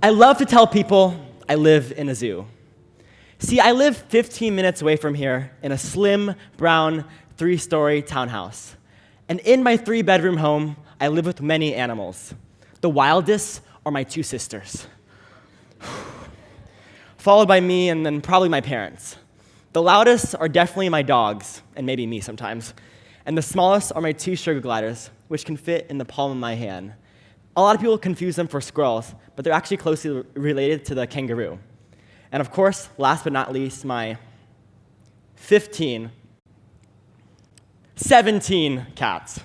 I love to tell people I live in a zoo. See, I live 15 minutes away from here in a slim, brown, 3-story townhouse. And in my 3-bedroom home, I live with many animals. The wildest are my 2 sisters, followed by me and then probably my parents. The loudest are definitely my dogs, and maybe me sometimes. And the smallest are my 2 sugar gliders, which can fit in the palm of my hand. A lot of people confuse them for squirrels, but they're actually closely related to the kangaroo. And of course, last but not least, my 17 cats.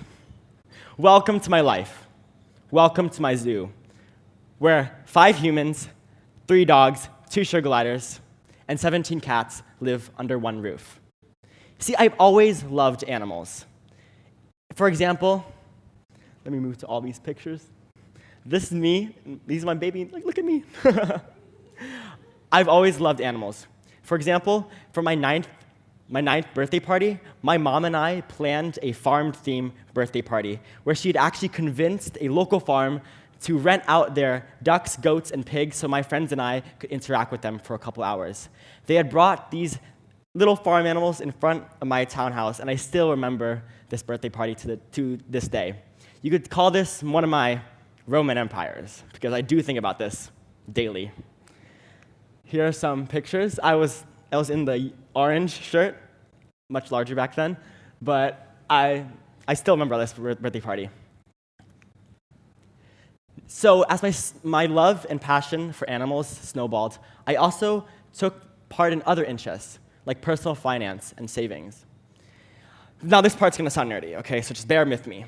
Welcome to my life. Welcome to my zoo, where 5 humans, 3 dogs, 2 sugar gliders, and 17 cats live under one roof. See, I've always loved animals. For example, let me move to all these pictures. This is me. These are my baby. Look at me. I've always loved animals. For example, for my ninth birthday party, my mom and I planned a farm-themed birthday party where she'd actually convinced a local farm to rent out their ducks, goats, and pigs so my friends and I could interact with them for a couple hours. They had brought these little farm animals in front of my townhouse, and I still remember this birthday party to this day. You could call this one of my Roman empires, because I do think about this daily. Here are some pictures. I was in the orange shirt, much larger back then, but I still remember this birthday party. So as my love and passion for animals snowballed, I also took part in other interests, like personal finance and savings. Now this part's gonna sound nerdy, okay, so just bear with me.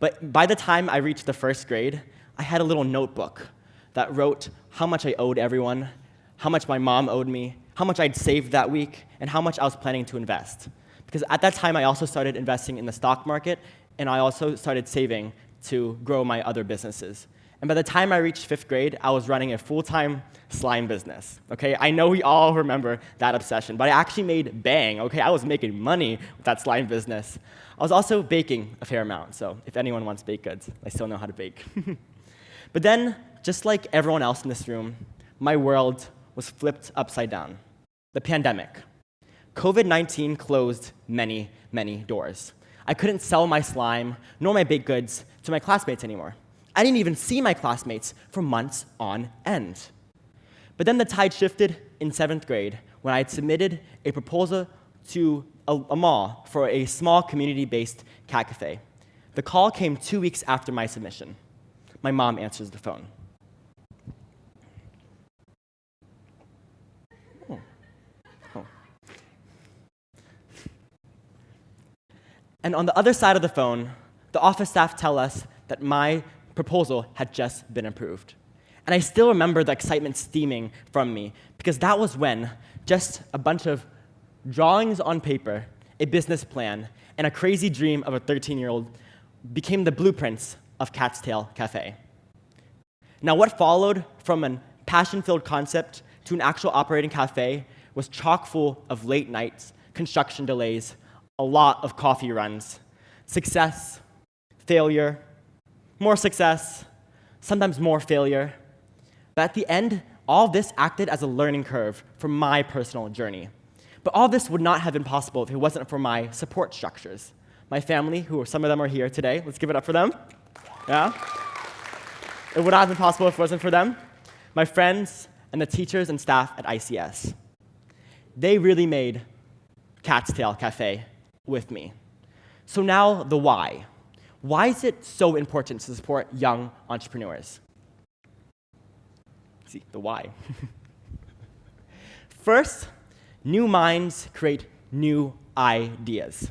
But by the time I reached the 1st grade, I had a little notebook that wrote how much I owed everyone, how much my mom owed me, how much I'd saved that week, and how much I was planning to invest. Because at that time, I also started investing in the stock market, and I also started saving to grow my other businesses. And by the time I reached 5th grade, I was running a full-time slime business, okay? I know we all remember that obsession, but I actually made bang, okay? I was making money with that slime business. I was also baking a fair amount, so if anyone wants baked goods, I still know how to bake. But then, just like everyone else in this room, my world was flipped upside down. The pandemic. COVID-19 closed many, many doors. I couldn't sell my slime nor my baked goods to my classmates anymore. I didn't even see my classmates for months on end. But then the tide shifted in 7th grade when I had submitted a proposal to a mall for a small community-based cat cafe. The call came 2 weeks after my submission. My mom answers the phone. And on the other side of the phone, the office staff tell us that my proposal had just been approved. And I still remember the excitement steaming from me, because that was when just a bunch of drawings on paper, a business plan, and a crazy dream of a 13-year-old became the blueprints of Cat's Tail Cafe. Now, what followed from a passion-filled concept to an actual operating cafe was chock full of late nights, construction delays, a lot of coffee runs, success, failure, more success, sometimes more failure. But at the end, all this acted as a learning curve for my personal journey. But all this would not have been possible if it wasn't for my support structures. My family, some of them are here today. Let's give it up for them. Yeah? It would not have been possible if it wasn't for them. My friends and the teachers and staff at ICS. They really made Cat's Tail Cafe with me. So now the why. Why is it so important to support young entrepreneurs? See, the why. First, new minds create new ideas.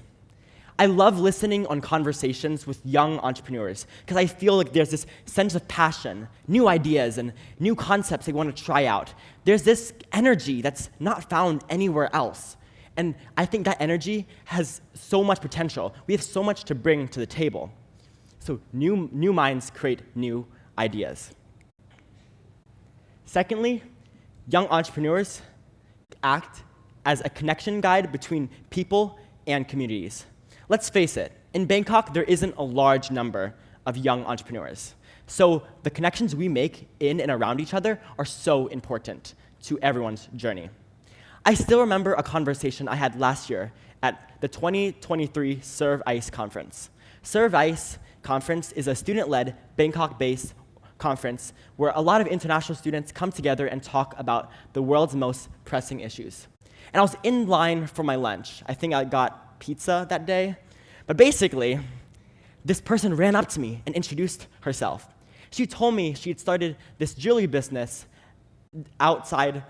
I love listening on conversations with young entrepreneurs because I feel like there's this sense of passion, new ideas, and new concepts they want to try out. There's this energy that's not found anywhere else. And I think that energy has so much potential. We have so much to bring to the table. So new minds create new ideas. Secondly, young entrepreneurs act as a connection guide between people and communities. Let's face it, in Bangkok, there isn't a large number of young entrepreneurs. So the connections we make in and around each other are so important to everyone's journey. I still remember a conversation I had last year at the 2023 Serve ICE conference. Serve ICE conference is a student-led, Bangkok-based conference where a lot of international students come together and talk about the world's most pressing issues. And I was in line for my lunch. I think I got pizza that day. But basically, this person ran up to me and introduced herself. She told me she had started this jewelry business outside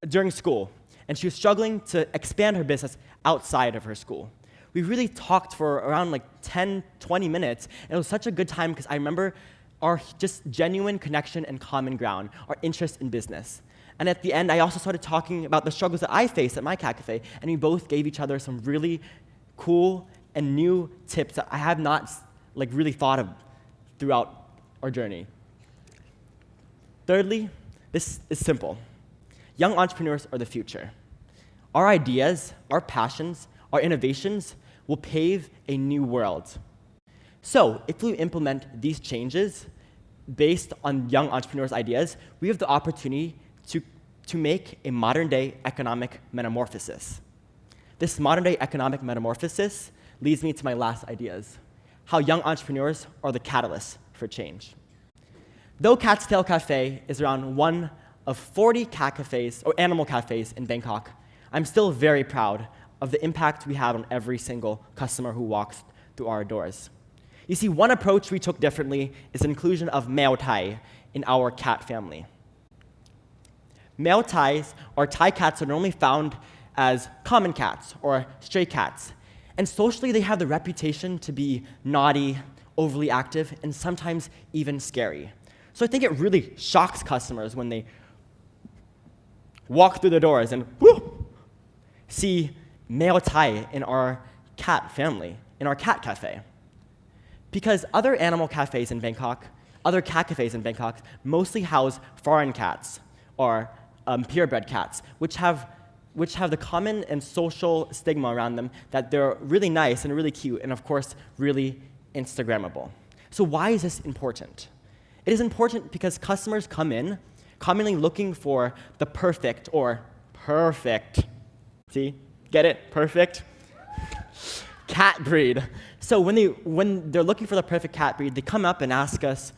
during school, and she was struggling to expand her business outside of her school. We really talked for around like 10, 20 minutes, and it was such a good time because I remember our just genuine connection and common ground, our interest in business. And at the end, I also started talking about the struggles that I faced at my cat cafe, and we both gave each other some really cool and new tips that I have not really thought of throughout our journey. Thirdly, this is simple. Young entrepreneurs are the future. Our ideas, our passions, our innovations will pave a new world. So if we implement these changes based on young entrepreneurs' ideas, we have the opportunity to make a modern-day economic metamorphosis. This modern-day economic metamorphosis leads me to my last ideas, how young entrepreneurs are the catalyst for change. Though Cat's Tail Cafe is around one of 40 cat cafes or animal cafes in Bangkok, I'm still very proud of the impact we have on every single customer who walks through our doors. You see, one approach we took differently is the inclusion of Meo Thai in our cat family. Meo Thais are Thai cats that are normally found as common cats or stray cats. And socially, they have the reputation to be naughty, overly active, and sometimes even scary. So I think it really shocks customers when they walk through the doors and see Meo Thai in our cat family, in our cat cafe. Because other animal cafes in Bangkok, other cat cafes in Bangkok, mostly house foreign cats or purebred cats, which have the common and social stigma around them that they're really nice and really cute and, of course, really Instagrammable. So why is this important? It is important because customers come in commonly looking for the perfect or perfect, see, get it, perfect, cat breed. So when they're looking for the perfect cat breed, they come up and ask us,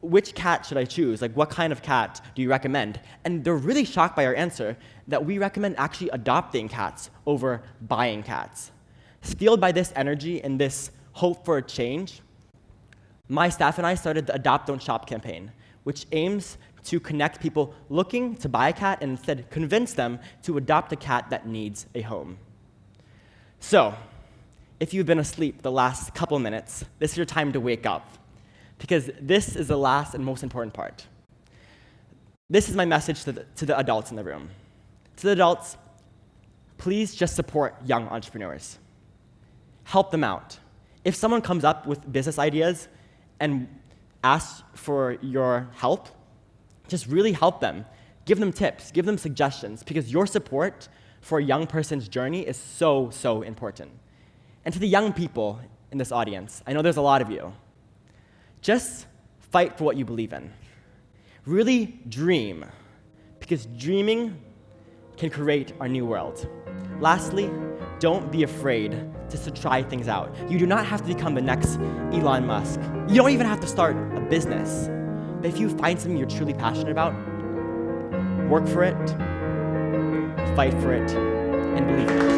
which cat should I choose? What kind of cat do you recommend? And they're really shocked by our answer that we recommend actually adopting cats over buying cats. Fueled by this energy and this hope for a change, my staff and I started the Adopt Don't Shop campaign, which aims to connect people looking to buy a cat and instead convince them to adopt a cat that needs a home. So, if you've been asleep the last couple minutes, this is your time to wake up, because this is the last and most important part. This is my message to the adults in the room. To the adults, please just support young entrepreneurs. Help them out. If someone comes up with business ideas and asks for your help, just really help them. Give them tips, give them suggestions, because your support for a young person's journey is so, so important. And to the young people in this audience, I know there's a lot of you, just fight for what you believe in. Really dream, because dreaming can create our new world. Lastly, don't be afraid just to try things out. You do not have to become the next Elon Musk. You don't even have to start a business. But if you find something you're truly passionate about, work for it, fight for it, and believe in it.